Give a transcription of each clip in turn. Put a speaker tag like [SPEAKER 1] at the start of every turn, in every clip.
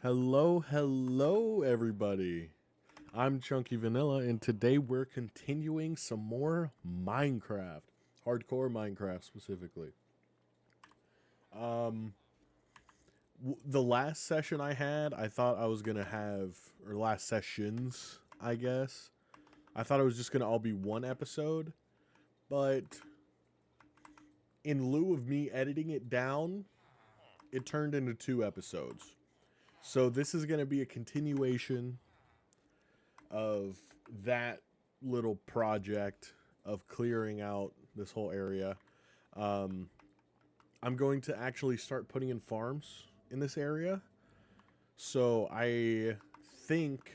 [SPEAKER 1] Hello, everybody. I'm Chunky Vanilla, and today we're continuing some more Minecraft. Hardcore Minecraft, specifically. Um, the last session I had, I thought I was going to have, or last sessions, I guess. I thought it was just going to all be one episode, but in lieu of me editing it down, it turned into 2 episodes. So this is going to be a continuation of that little project of clearing out this whole area. Um, I'm going to actually start putting in farms in this area. So I think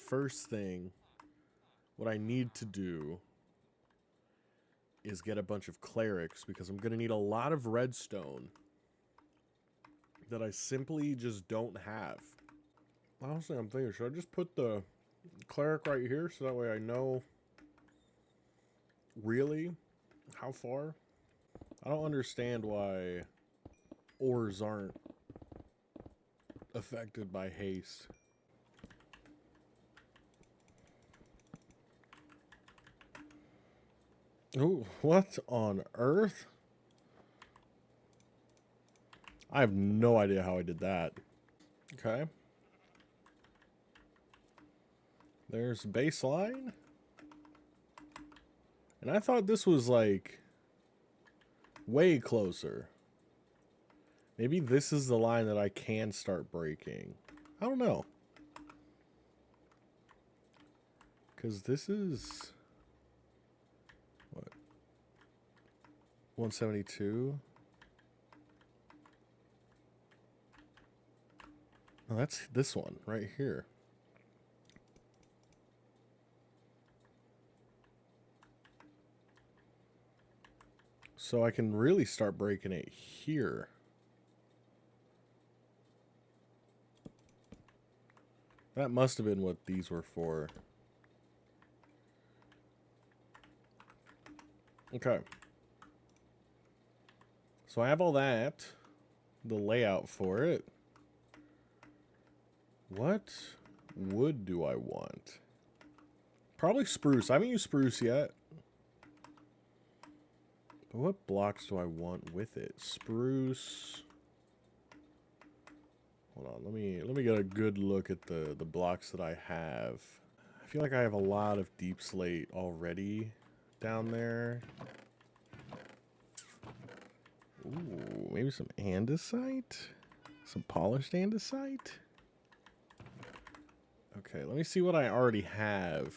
[SPEAKER 1] first thing, what I need to do is get a bunch of clerics because I'm going to need a lot of redstone that I simply just don't have. Honestly, I'm thinking, should I just put the cleric right here so that way I know really how far? I don't understand why ores aren't affected by haste. Ooh, what on earth? I have no idea how I did that. Okay. There's baseline. And I thought this was like way closer. Maybe this is the line that I can start breaking. I don't know. Because this is... what? 172? Oh, that's this one right here. So I can really start breaking it here. That must have been what these were for. Okay. So I have all that. The layout for it. What wood do I want? Probably spruce. I haven't used spruce yet. But what blocks do I want with it? Spruce. Hold on, let me get a good look at the blocks that I have. I feel like I have a lot of deep slate already down there. Ooh, maybe some andesite? Some polished andesite? Okay, let me see what I already have.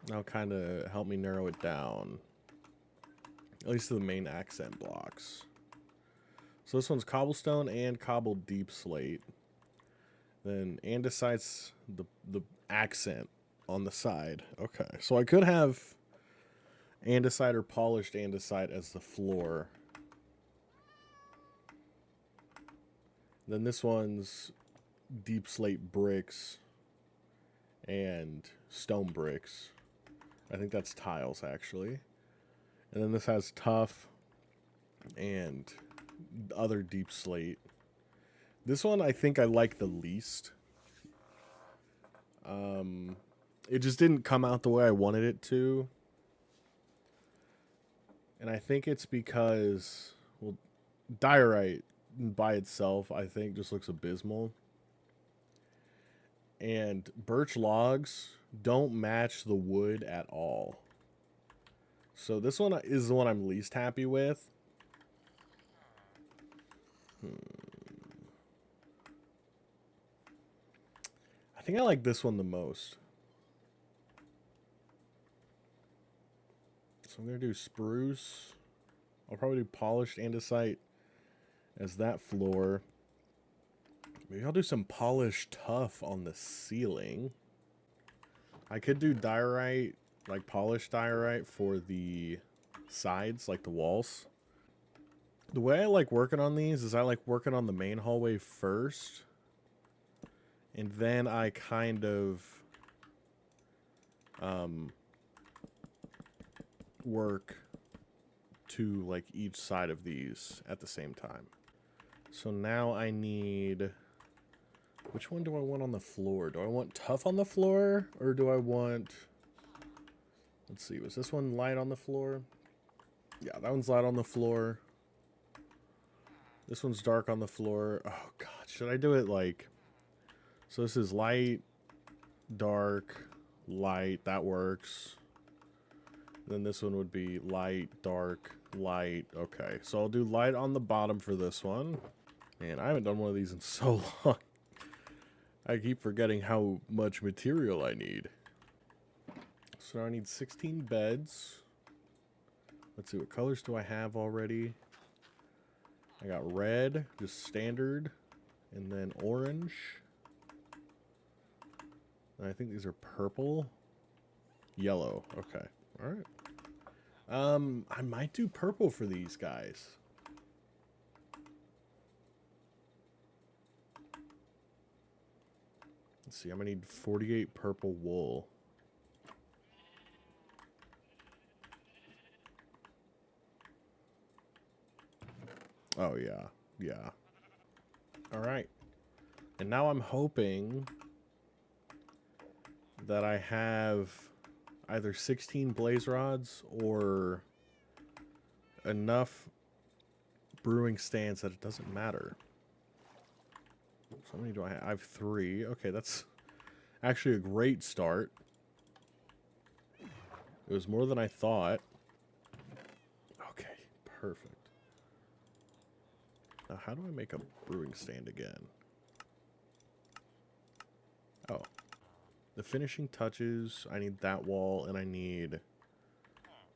[SPEAKER 1] That'll kind of help me narrow it down. At least to the main accent blocks. So this one's cobblestone and cobbled deep slate. Then andesite's the accent on the side. Okay, so I could have andesite or polished andesite as the floor. Then this one's deep slate bricks and stone bricks. I think that's tiles, actually. And then this has tough and other deep slate. This one I think I like the least. It just didn't come out the way I wanted it to. And I think it's because, well, diorite by itself, I think, just looks abysmal. And birch logs don't match the wood at all. So this one is the one I'm least happy with. I think I like this one the most. So I'm going to do spruce. I'll probably do polished andesite as that floor. Maybe I'll do some polished tuff on the ceiling. I could do diorite, like polished diorite for the sides, like the walls. The way I like working on these is I like working on the main hallway first. And then I kind of work to like each side of these at the same time. So now I need... Which one do I want on the floor? Do I want tough on the floor? Or do I want... Let's see, was this one light on the floor? Yeah, that one's light on the floor. This one's dark on the floor. Oh, God. Should I do it like... So this is light, dark, light. That works. Then this one would be light, dark, light. Okay, so I'll do light on the bottom for this one. Man, I haven't done one of these in so long. I keep forgetting how much material I need. So now I need 16 beds. Let's see, what colors do I have already? I got red, just standard, and then orange. And I think these are purple. Yellow, okay. All right. I might do purple for these guys. Let's see, I'm gonna need 48 purple wool. Oh, yeah. Yeah. All right. And now I'm hoping that I have either 16 blaze rods or enough brewing stands that it doesn't matter. So how many do I have? I have 3. Okay, that's actually a great start. It was more than I thought. Okay, perfect. Now, how do I make a brewing stand again? Oh. The finishing touches, I need that wall, and I need,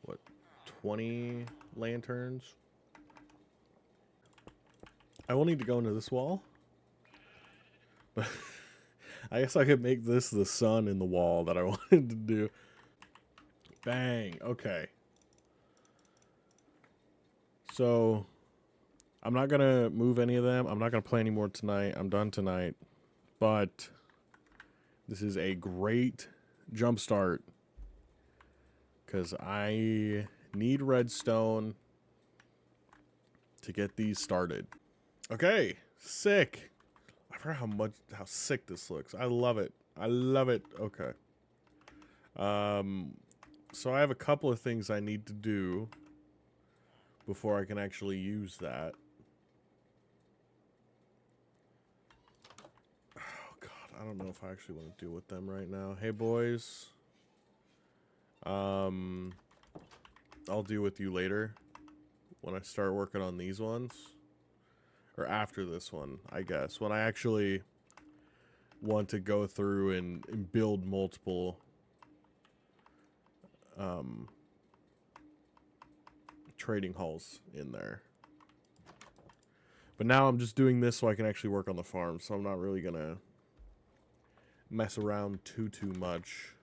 [SPEAKER 1] what, 20 lanterns? I will need to go into this wall. But I guess I could make this the sun in the wall that I wanted to do. Bang, okay. So, I'm not going to move any of them. I'm not going to play anymore tonight. I'm done tonight. But this is a great jump start. Because I need redstone to get these started. Okay, sick. I forgot how sick this looks. I love it. I love it. Okay. So I have a couple of things I need to do before I can actually use that. Oh God, I don't know if I actually want to deal with them right now. Hey boys. I'll deal with you later when I start working on these ones. Or after this one, I guess. When I actually want to go through and build multiple trading halls in there. But now I'm just doing this so I can actually work on the farm. So I'm not really going to mess around too much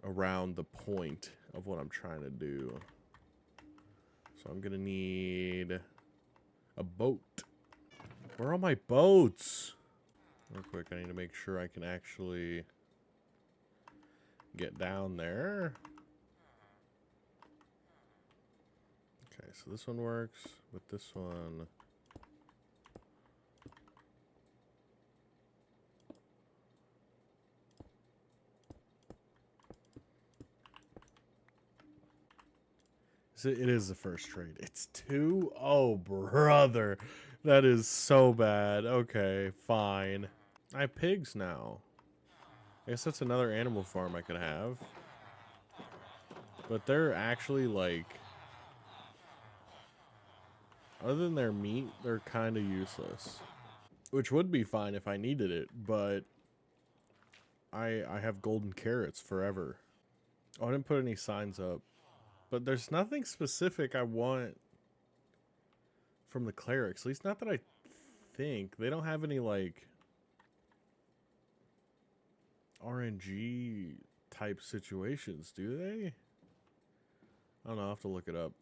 [SPEAKER 1] around the point of what I'm trying to do. So I'm going to need a boat. Where are my boats? Real quick, I need to make sure I can actually get down there. Okay, so this one works, but this one... It is the first trade. It's 2? Oh, brother. That is so bad. Okay, fine. I have pigs now. I guess that's another animal farm I could have. But they're actually, like... Other than their meat, they're kind of useless. Which would be fine if I needed it, but... I have golden carrots forever. Oh, I didn't put any signs up. But there's nothing specific I want from the clerics. At least not that I think. They don't have any, like, RNG type situations, do they? I don't know. I'll have to look it up.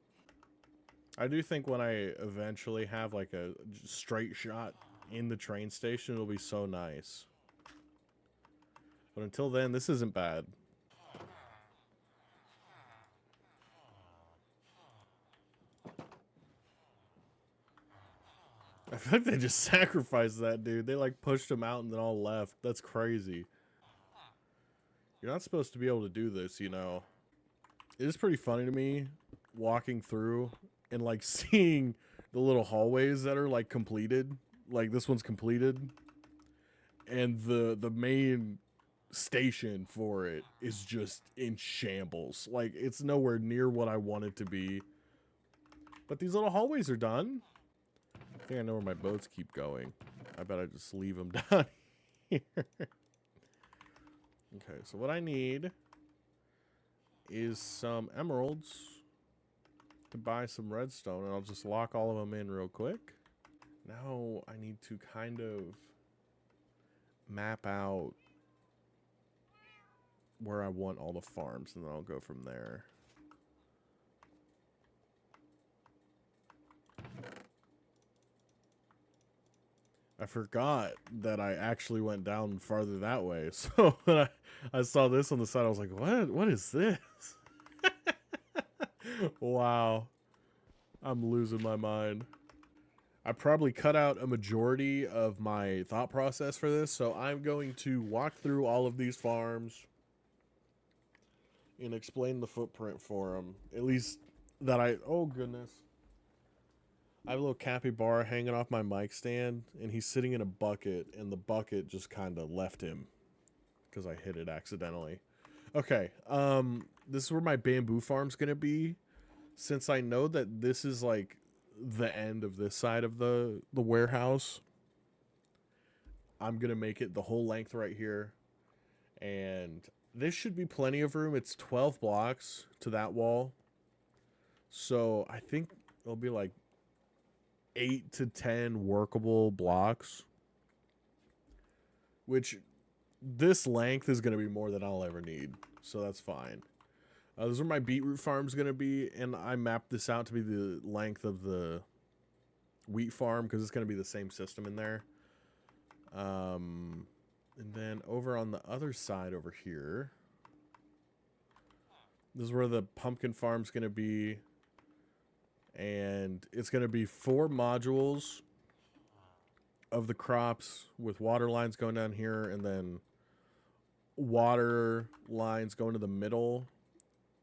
[SPEAKER 1] I do think when I eventually have, like, a straight shot in the train station, it'll be so nice. But until then, this isn't bad. I feel like they just sacrificed that dude. They like pushed him out and then all left. That's crazy. You're not supposed to be able to do this, you know. It is pretty funny to me walking through and like seeing the little hallways that are like completed. Like this one's completed. And the main station for it is just in shambles. Like it's nowhere near what I want it to be. But these little hallways are done. I think I know where my boats keep going. I bet I just leave them down here. Okay, so what I need is some emeralds to buy some redstone, and I'll just lock all of them in real quick. Now I need to kind of map out where I want all the farms, and then I'll go from there. I forgot that I actually went down farther that way. So when I saw this on the side, I was like, what? What is this? Wow. I'm losing my mind. I probably cut out a majority of my thought process for this, so I'm going to walk through all of these farms and explain the footprint for them. At least that oh goodness. I have a little capybara hanging off my mic stand, and he's sitting in a bucket, and the bucket just kind of left him because I hit it accidentally. Okay, this is where my bamboo farm's gonna be. Since I know that this is like the end of this side of the warehouse, I'm gonna make it the whole length right here, and this should be plenty of room. It's 12 blocks to that wall, so I think it'll be like 8 to 10 workable blocks, which this length is going to be more than I'll ever need, so that's fine. This is where my beetroot farm's going to be, and I mapped this out to be the length of the wheat farm because it's going to be the same system in there. And then over on the other side over here, this is where the pumpkin farm's going to be. And it's going to be 4 modules of the crops with water lines going down here, and then water lines going to the middle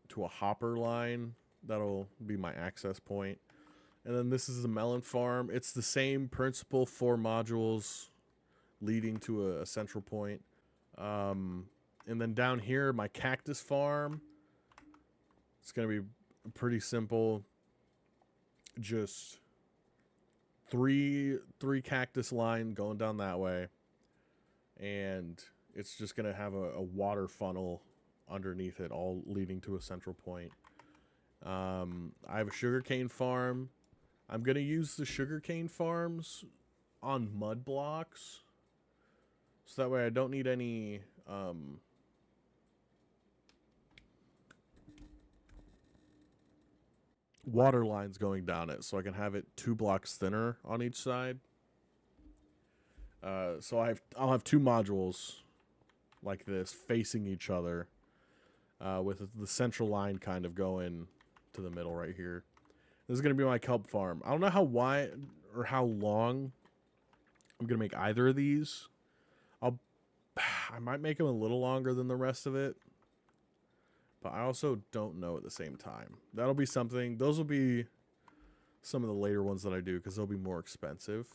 [SPEAKER 1] to a hopper line. That'll be my access point. And then this is the melon farm. It's the same principle, 4 modules leading to a central point. And then down here, my cactus farm. It's going to be pretty simple. Just three cactus line going down that way, and it's just gonna have a water funnel underneath it, all leading to a central point. I have a sugarcane farm. I'm gonna use the sugarcane farms on mud blocks, so that way I don't need any water lines going down it, so I can have it 2 blocks thinner on each side. So I'll have 2 modules like this facing each other, with the central line kind of going to the middle right here. This is gonna be my kelp farm. I don't know how wide or how long I'm gonna make either of these. I might make them a little longer than the rest of it, but I also don't know at the same time. That'll be something. Those will be some of the later ones that I do because they'll be more expensive.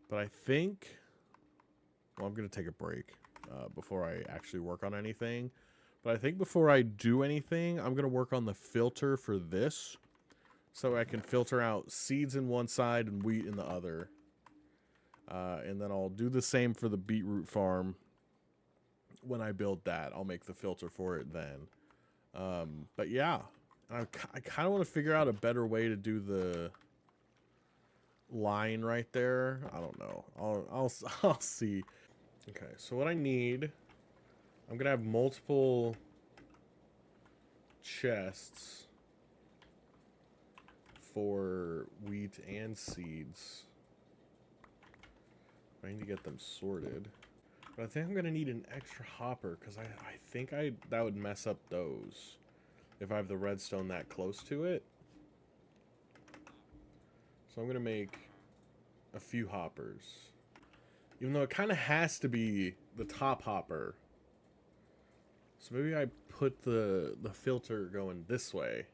[SPEAKER 1] But I think, well, I'm going to take a break before I actually work on anything. But I think before I do anything, I'm going to work on the filter for this, so I can filter out seeds in one side and wheat in the other. And then I'll do the same for the beetroot farm. When I build that, I'll make the filter for it then. But yeah, I kind of want to figure out a better way to do the line right there. I don't know. I'll see. Okay, so what I need, I'm gonna have multiple chests for wheat and seeds. I need to get them sorted. But I think I'm going to need an extra hopper because I think that would mess up those if I have the redstone that close to it. So I'm going to make a few hoppers. Even though it kind of has to be the top hopper. So maybe I put the filter going this way.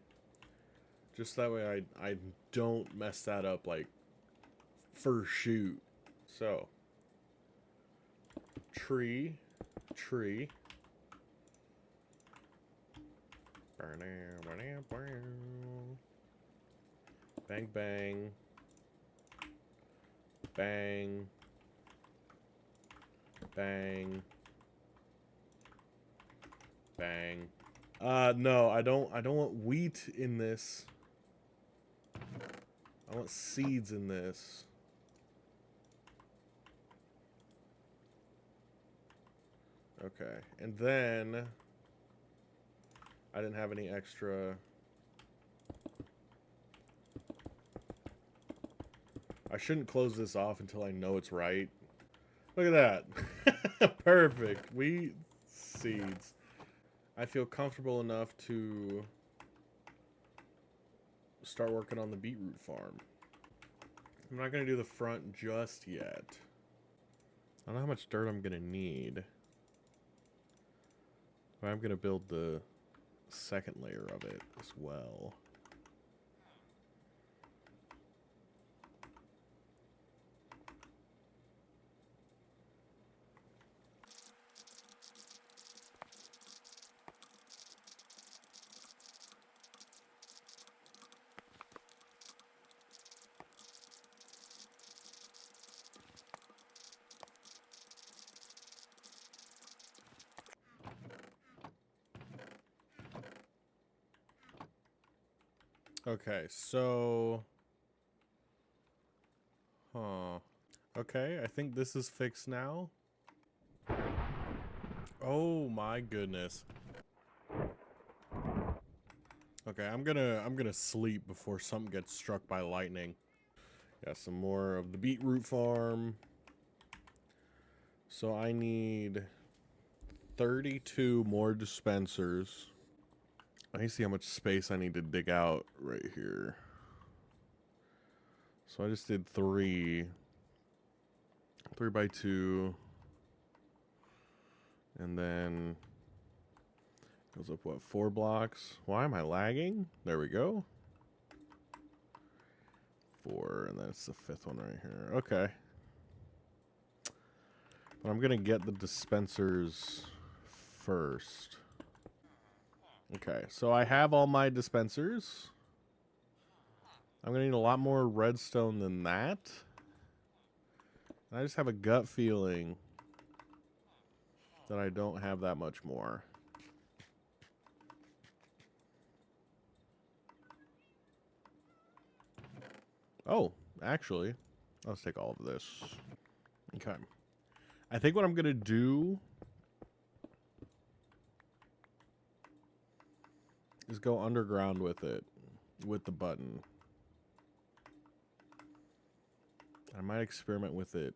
[SPEAKER 1] Just that way I don't mess that up like first shoot. So tree. Bang bang. Bang. Bang. Bang. No, I don't want wheat in this. I want seeds in this. Okay, and then I didn't have any extra. I shouldn't close this off until I know it's right. Look at that. Perfect. Wheat seeds. I feel comfortable enough to start working on the beetroot farm. I'm not going to do the front just yet. I don't know how much dirt I'm going to need. But I'm going to build the second layer of it as well. Okay, so... Huh. Okay, I think this is fixed now. Oh my goodness. Okay, I'm gonna sleep before something gets struck by lightning. Got some more of the beetroot farm. So I need 32 more dispensers. I need to see how much space I need to dig out right here. So I just did 3 by 2. And then goes up, what, 4 blocks? Why am I lagging? There we go. 4, and that's the 5th one right here. Okay. But I'm gonna get the dispensers first. Okay, so I have all my dispensers. I'm gonna need a lot more redstone than that. I just have a gut feeling that I don't have that much more. Oh, actually, let's take all of this. Okay. I think what I'm gonna do is go underground with it, with the button. I might experiment with it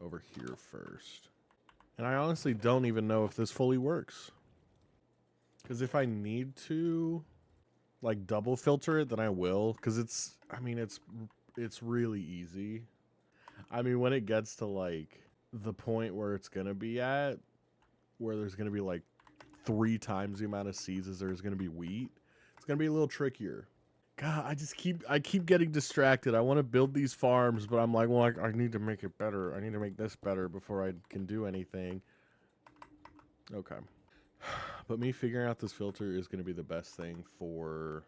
[SPEAKER 1] over here first. And I honestly don't even know if this fully works. Because if I need to, like, double filter it, then I will. Because it's, I mean, it's really easy. I mean, when it gets to, like, the point where it's going to be at, where there's going to be, like, 3 times the amount of seeds as there's going to be wheat, it's going to be a little trickier. God, I keep getting distracted. I want to build these farms, but I'm like, well, I need to make it better. I need to make this better before I can do anything. Okay. But me figuring out this filter is going to be the best thing for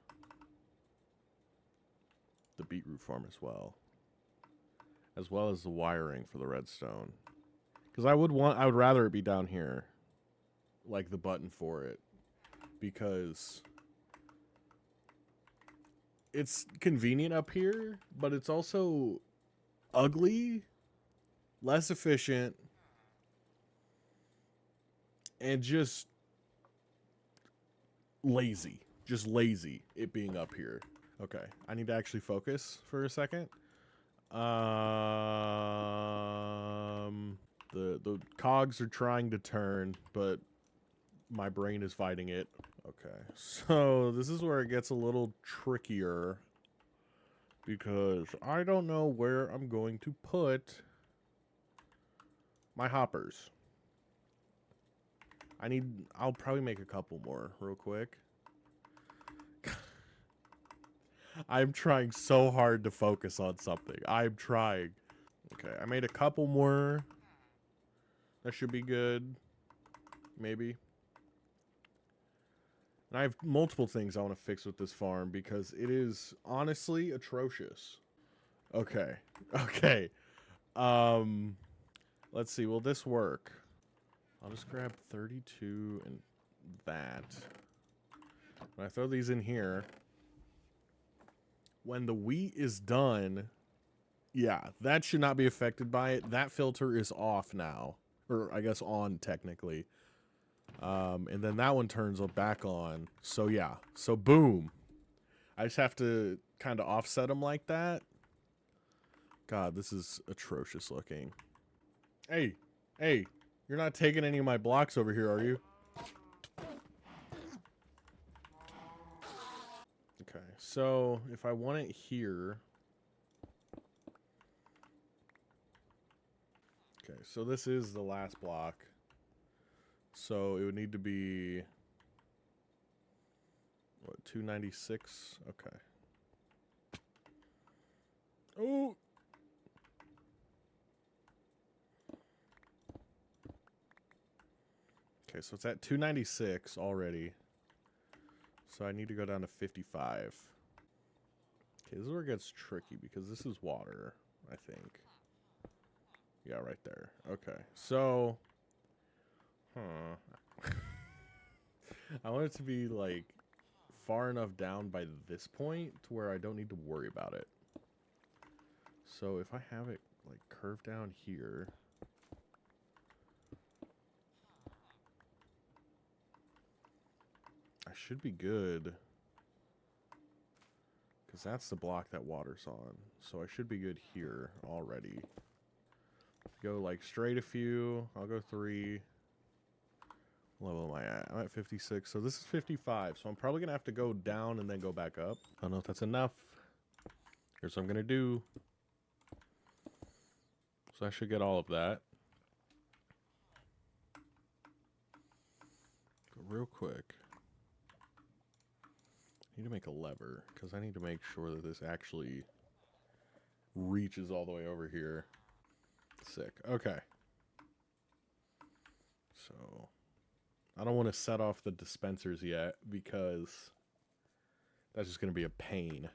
[SPEAKER 1] the beetroot farm as well as the wiring for the redstone. Because I would rather it be down here, like the button for it, because it's convenient up here, but it's also ugly, less efficient, and just lazy. Just lazy, it being up here. Okay, I need to actually focus for a second. The cogs are trying to turn, but my brain is fighting it. Okay, so this is where it gets a little trickier. because I don't know where I'm going to put my hoppers. I'll probably make a couple more real quick. I'm trying so hard to focus on something. I'm trying. Okay, I made a couple more. That should be good. Maybe. And I have multiple things I want to fix with this farm because it is honestly atrocious. Okay. Okay. Let's see. Will this work? I'll just grab 32 and that. When I throw these in here, when the wheat is done, yeah, that should not be affected by it. That filter is off now. Or I guess on technically. And then that one turns back on. So yeah. So boom. I just have to kind of offset them like that. God, this is atrocious looking. Hey, hey, you're not taking any of my blocks over here, are you? Okay, so if I want it here. Okay, so this is the last block. So it would need to be, what, 296? Okay. Oh! Okay, so it's at 296 already. So I need to go down to 55. Okay, this is where it gets tricky because this is water, I think. Yeah, right there. Okay, so... I want it to be, like, far enough down by this point to where I don't need to worry about it. So if I have it, like, curved down here... I should be good. Because that's the block that water's on. So I should be good here already. Go, like, straight a few. I'll go 3. What level am I at? I'm at 56. So this is 55. So I'm probably going to have to go down and then go back up. I don't know if that's enough. Here's what I'm going to do. So I should get all of that. But real quick. I need to make a lever. Because I need to make sure that this actually reaches all the way over here. Sick. Okay. So... I don't want to set off the dispensers yet because that's just going to be a pain.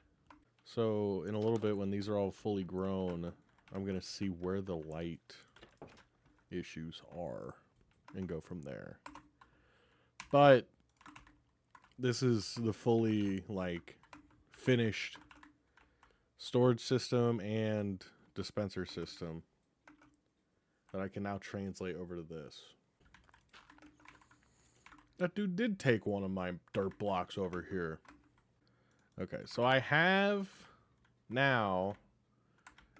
[SPEAKER 1] So in a little bit when these are all fully grown, I'm going to see where the light issues are and go from there. But this is the fully like finished storage system and dispenser system that I can now translate over to this. That dude did take one of my dirt blocks over here. Okay, so I have now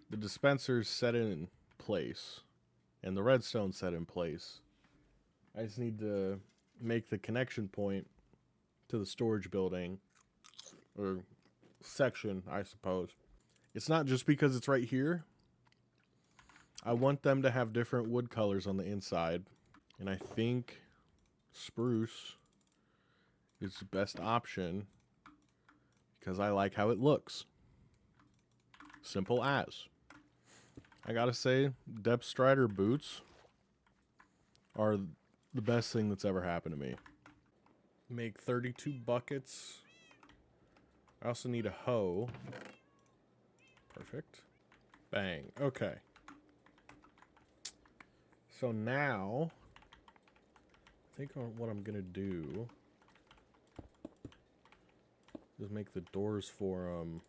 [SPEAKER 1] the dispensers set in place and the redstone set in place. I just need to make the connection point to the storage building or section, I suppose. It's not just because it's right here. I want them to have different wood colors on the inside, and I think spruce is the best option because I like how it looks. Simple as. I gotta say, Depth Strider boots are the best thing that's ever happened to me. Make 32 buckets. I also need a hoe. Perfect. Bang. Okay. So now... I think what I'm going to do is make the doors for them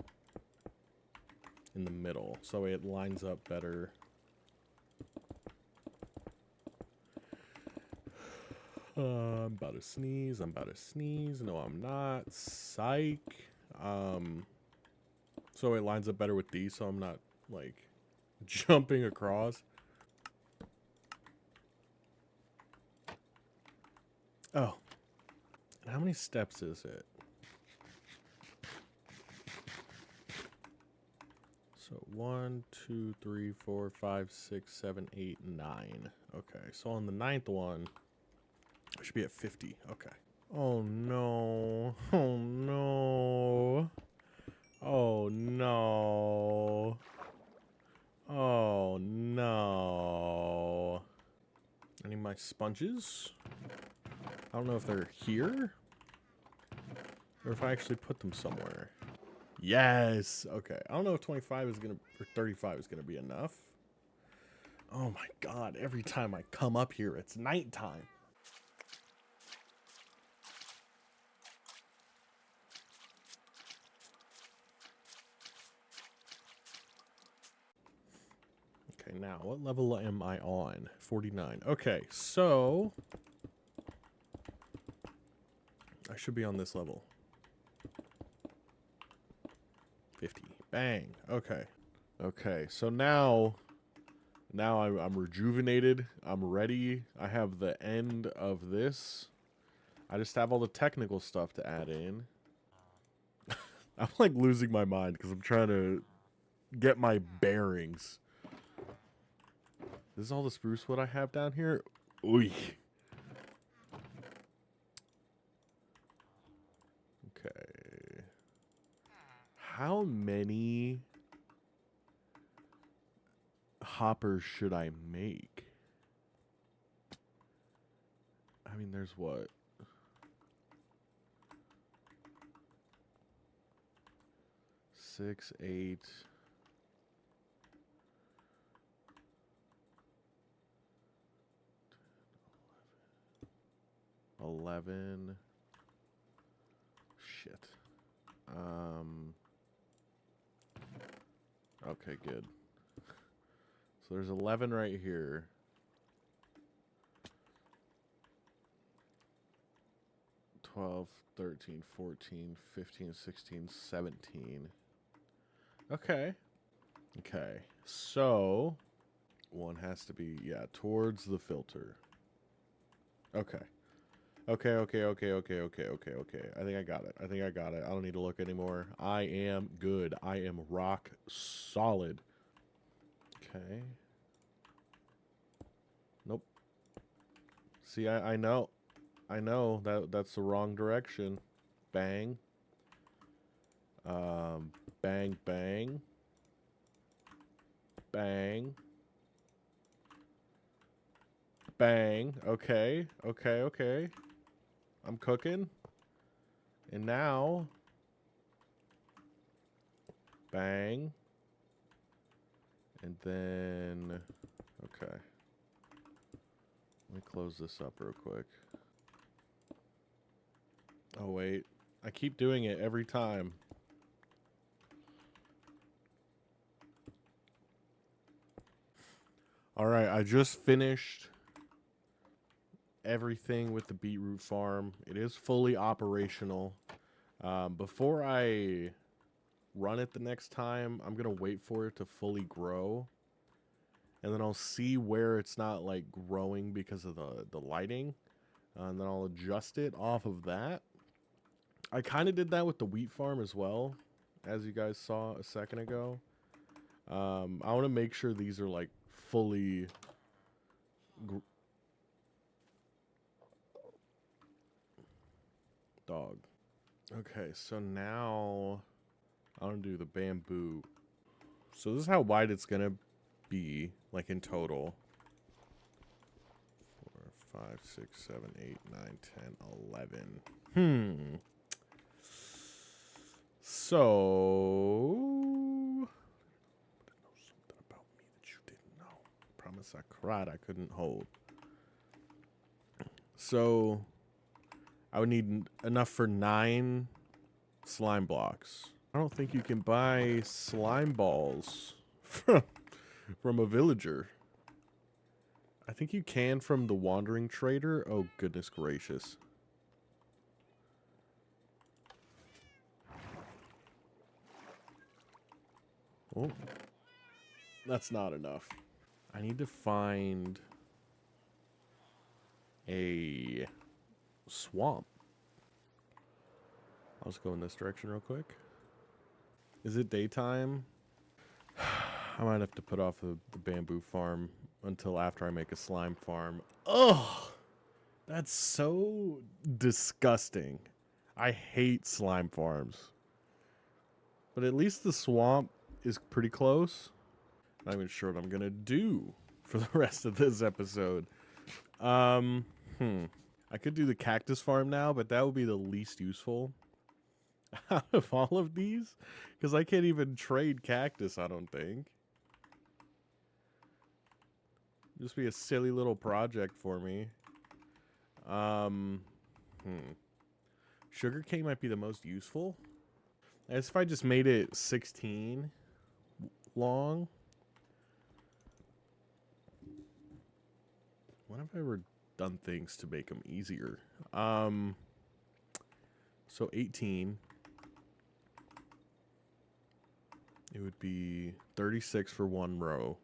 [SPEAKER 1] in the middle. So it lines up better. I'm about to sneeze. I'm about to sneeze. No, I'm not. Psych. So it lines up better with these so I'm not, like, jumping across. Oh. And how many steps is it? So 1, 2, 3, 4, 5, 6, 7, 8, 9. Okay, so on the 9th one, I should be at 50. Okay. Oh no. Oh no. Oh no. Oh no. I need my sponges. I don't know if they're here or if I actually put them somewhere. Yes. Okay. I don't know if 25 is going to, or 35 is going to be enough. Oh my God. Every time I come up here, it's nighttime. Okay, now what level am I on? 49. Okay, so I should be on this level. 50. Bang. Okay. Okay, so now I'm rejuvenated. I'm ready. I have the end of this. I just have all the technical stuff to add in. I'm like losing my mind because I'm trying to get my bearings. This is all the spruce wood I have down here. Oy. Okay. How many hoppers should I make? I mean, there's what? 6, 8. 11. Shit. Okay, good. So there's 11 right here. 12, 13, 14, 15, 16, 17. Okay. Okay. So one has to be, yeah, towards the filter. Okay. Okay. I think I got it. I don't need to look anymore. I am good. I am rock solid. Okay. Nope. See, I know. I know that's the wrong direction. Bang. Bang, bang. Bang. Bang. Okay. I'm cooking. And now. Bang. And then. Okay. Let me close this up real quick. Oh, wait. I keep doing it every time. Alright, I just finished everything with the beetroot farm. It is fully operational. Before I run it the next time, I'm going to wait for it to fully grow. And then I'll see where it's not like growing because of the lighting. And then I'll adjust it off of that. I kind of did that with the wheat farm as well, as you guys saw a second ago. I want to make sure these are like fully dog. Okay, so now I want to do the bamboo. So this is how wide it's gonna be, like in total. 4, 5, 6, 7, 8, 9, 10, 11. So know something about me that you didn't know. Promise I cried I couldn't hold. So I would need enough for 9 slime blocks. I don't think you can buy slime balls from a villager. I think you can from the wandering trader. Oh, goodness gracious. Oh, that's not enough. I need to find a swamp. I'll just go in this direction real quick. Is it daytime? I might have to put off the bamboo farm until after I make a slime farm. Ugh! That's so disgusting. I hate slime farms. But at least the swamp is pretty close. Not even sure what I'm gonna do for the rest of this episode. I could do the cactus farm now, but that would be the least useful out of all of these. Because I can't even trade cactus, I don't think. Just be a silly little project for me. Sugarcane might be the most useful. As if I just made it 16 long. When have I ever done things to make them easier? So 18. It would be 36 for one row.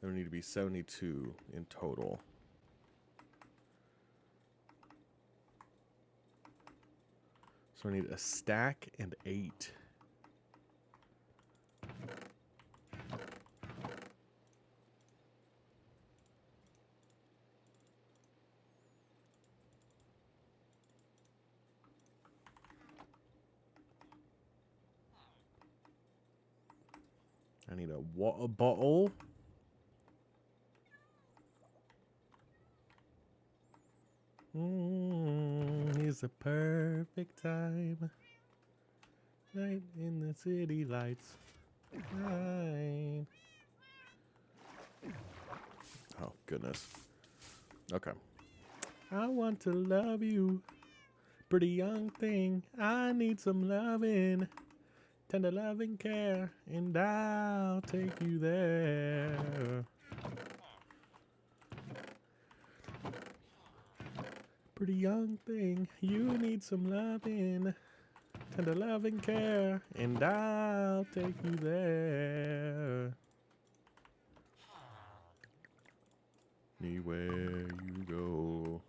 [SPEAKER 1] There would need to be 72 in total. So I need a stack and 8. I need a water bottle. It's a perfect time. Night in the city lights. Night. Oh, goodness. Okay. I want to love you. Pretty young thing. I need some loving. Tender loving care. And I'll take you there. Pretty young thing. You need some loving. Tender loving care. And I'll take you there. Anywhere you go.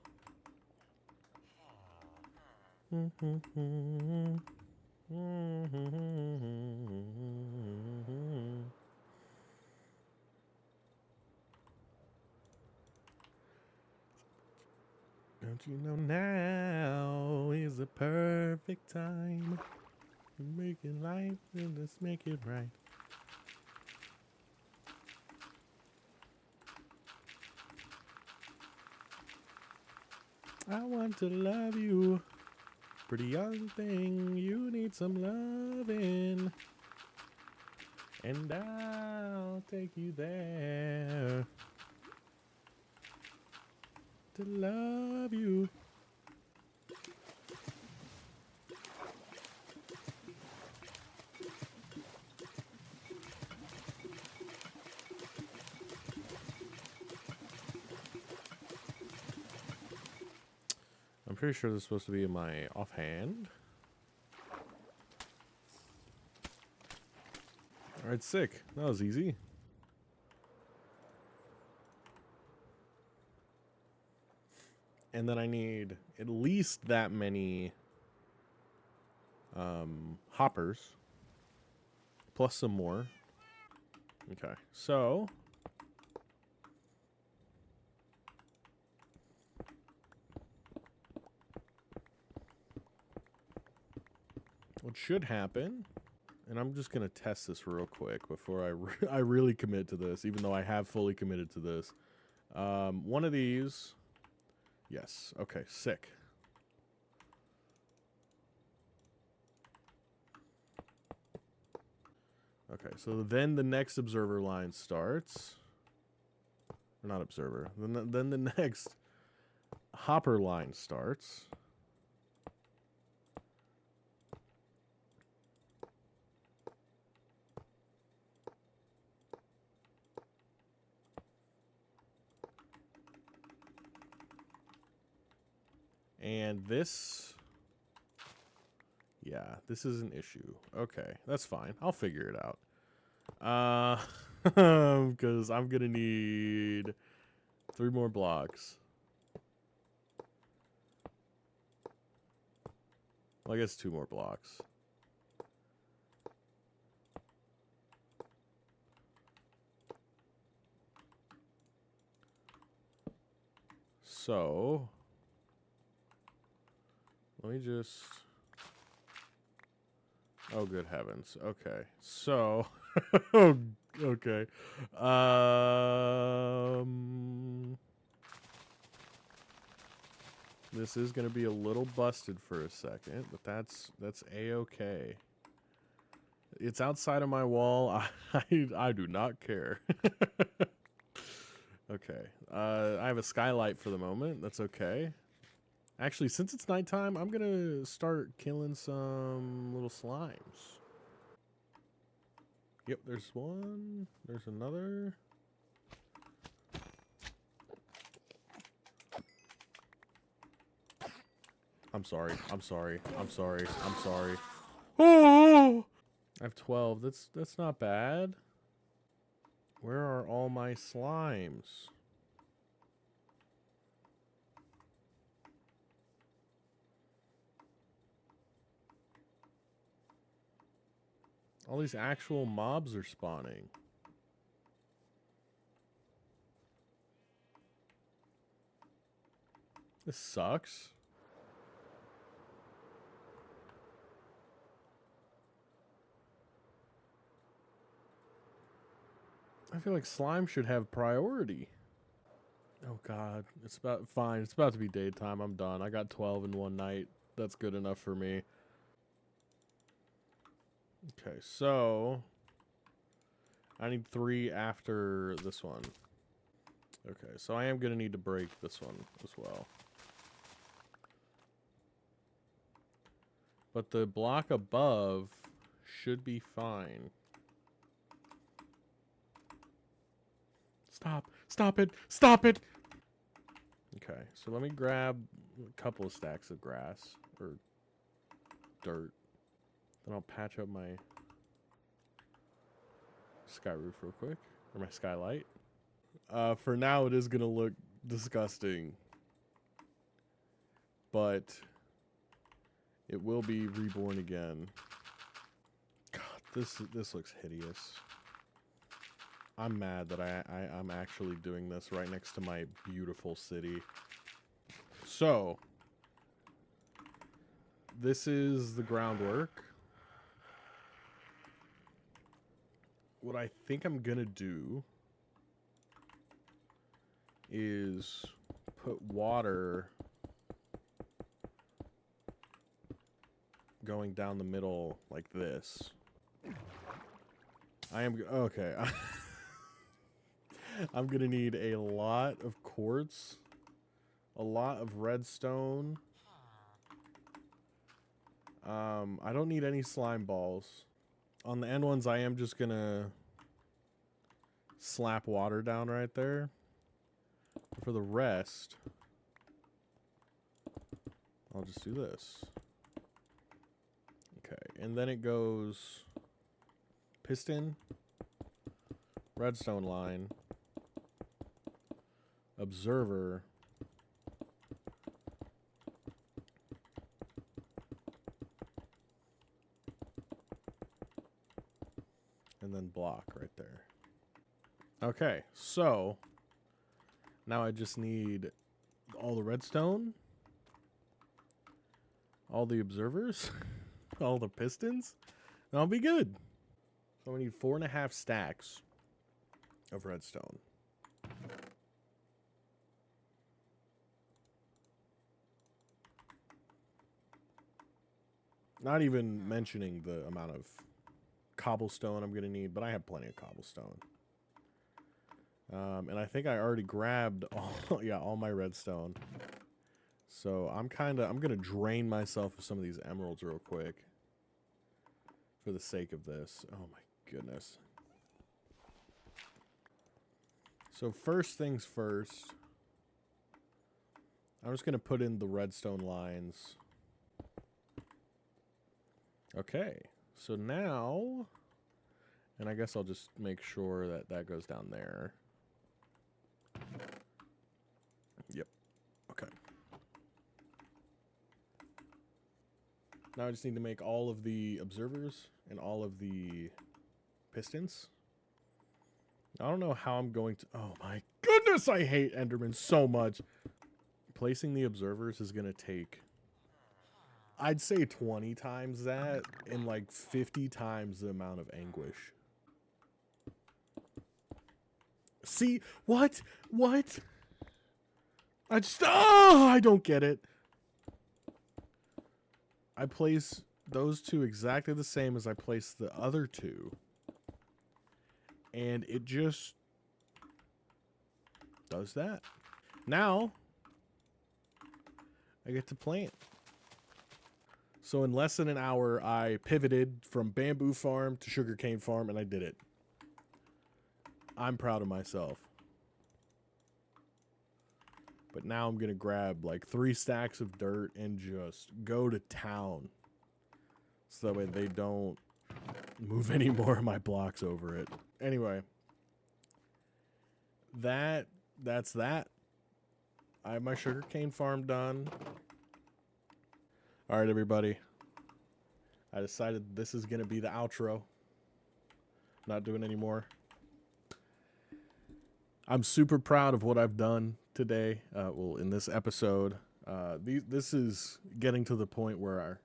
[SPEAKER 1] Don't you know now is the perfect time to make it life and let's make it right. I want to love you. Pretty young thing, you need some loving. And I'll take you there. To love you. I'm pretty sure this is supposed to be in my offhand. Alright, sick. That was easy. And then I need at least that many hoppers. Plus some more. Okay, so what should happen, and I'm just going to test this real quick before I really commit to this, even though I have fully committed to this. One of these, yes, okay, sick. Okay, so then the next observer line starts. Or not observer. Then the next hopper line starts. And this, yeah, this is an issue. Okay, that's fine. I'll figure it out. Because I'm gonna need 3 more blocks. Well, I guess 2 more blocks. so let me just... Oh, good heavens. Okay. So, okay. This is going to be a little busted for a second, but that's A-okay. It's outside of my wall. I do not care. Okay. I have a skylight for the moment. That's okay. Actually, since it's nighttime, I'm going to start killing some little slimes. Yep, there's one. There's another. I'm sorry. I'm sorry. I'm sorry. I'm sorry. Oh! I have 12. That's not bad. Where are all my slimes? All these actual mobs are spawning. This sucks. I feel like slime should have priority. Oh god, it's about fine. It's about to be daytime. I'm done. I got 12 in one night. That's good enough for me. Okay, so I need 3 after this one. Okay, so I am going to need to break this one as well. But the block above should be fine. Stop. Stop it. Stop it. Okay, so let me grab a couple of stacks of grass or dirt. Then I'll patch up my sky roof real quick, or my skylight. For now, it is going to look disgusting, but it will be reborn again. God, this looks hideous. I'm mad that I'm actually doing this right next to my beautiful city. So, this is the groundwork. What I think I'm gonna do is put water going down the middle like this. Okay. I'm gonna need a lot of quartz, a lot of redstone. I don't need any slime balls. On the end ones, I am just gonna slap water down right there. For the rest, I'll just do this. Okay, and then it goes piston, redstone line, observer, and then block right there. Okay, so now I just need all the redstone, all the observers, all the pistons, and I'll be good. So we need 4.5 stacks of redstone. Not even mentioning the amount of cobblestone I'm going to need, but I have plenty of cobblestone. And I think I already grabbed all my redstone. So I'm going to drain myself of some of these emeralds real quick for the sake of this. Oh my goodness. So first things first, I'm just going to put in the redstone lines. Okay, so now, and I guess I'll just make sure that that goes down there. Yep, okay. Now I just need to make all of the observers and all of the pistons. I don't know how I'm going to, oh my goodness, I hate Enderman so much. placing the observers is going to take, I'd say 20 times that and like 50 times the amount of anguish. See? What? What? I don't get it. I place those two exactly the same as I placed the other two. And it just does that. Now, I get to plant. So in less than an hour, I pivoted from bamboo farm to sugarcane farm, and I did it. I'm proud of myself. But now I'm going to grab like 3 stacks of dirt and just go to town. So that way they don't move any more of my blocks over it. Anyway. That's that. I have my sugarcane farm done. Alright, everybody. I decided this is going to be the outro. Not doing any more. I'm super proud of what I've done today. Well, in this episode. This is getting to the point where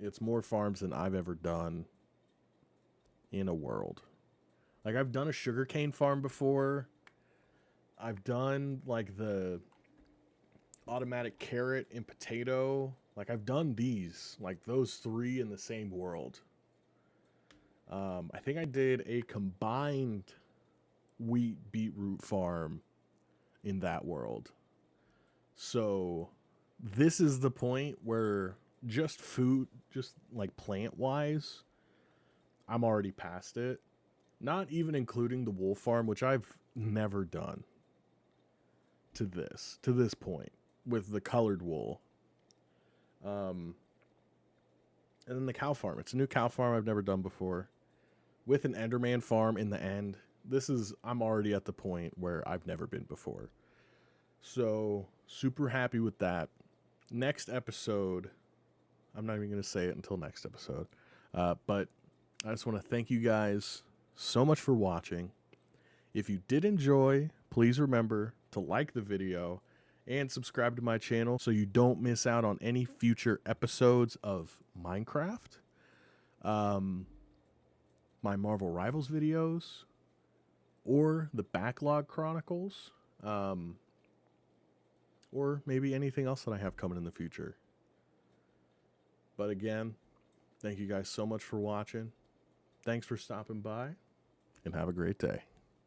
[SPEAKER 1] it's more farms than I've ever done in a world. Like, I've done a sugarcane farm before. I've done, like, the automatic carrot and potato. Like, I've done these. Like, those 3 in the same world. I think I did a combined wheat beetroot farm in that world. So, this is the point where just food, just, like, plant-wise, I'm already past it. Not even including the wool farm, which I've never done. To this point with the colored wool. And then the cow farm. It's a new cow farm I've never done before. With an Enderman farm in the end. I'm already at the point where I've never been before. So, super happy with that. Next episode, I'm not even going to say it until next episode. But I just want to thank you guys so much for watching. If you did enjoy, please remember to like the video and subscribe to my channel so you don't miss out on any future episodes of Minecraft, my Marvel Rivals videos, or the Backlog Chronicles, or maybe anything else that I have coming in the future. But again, thank you guys so much for watching. Thanks for stopping by, and have a great day.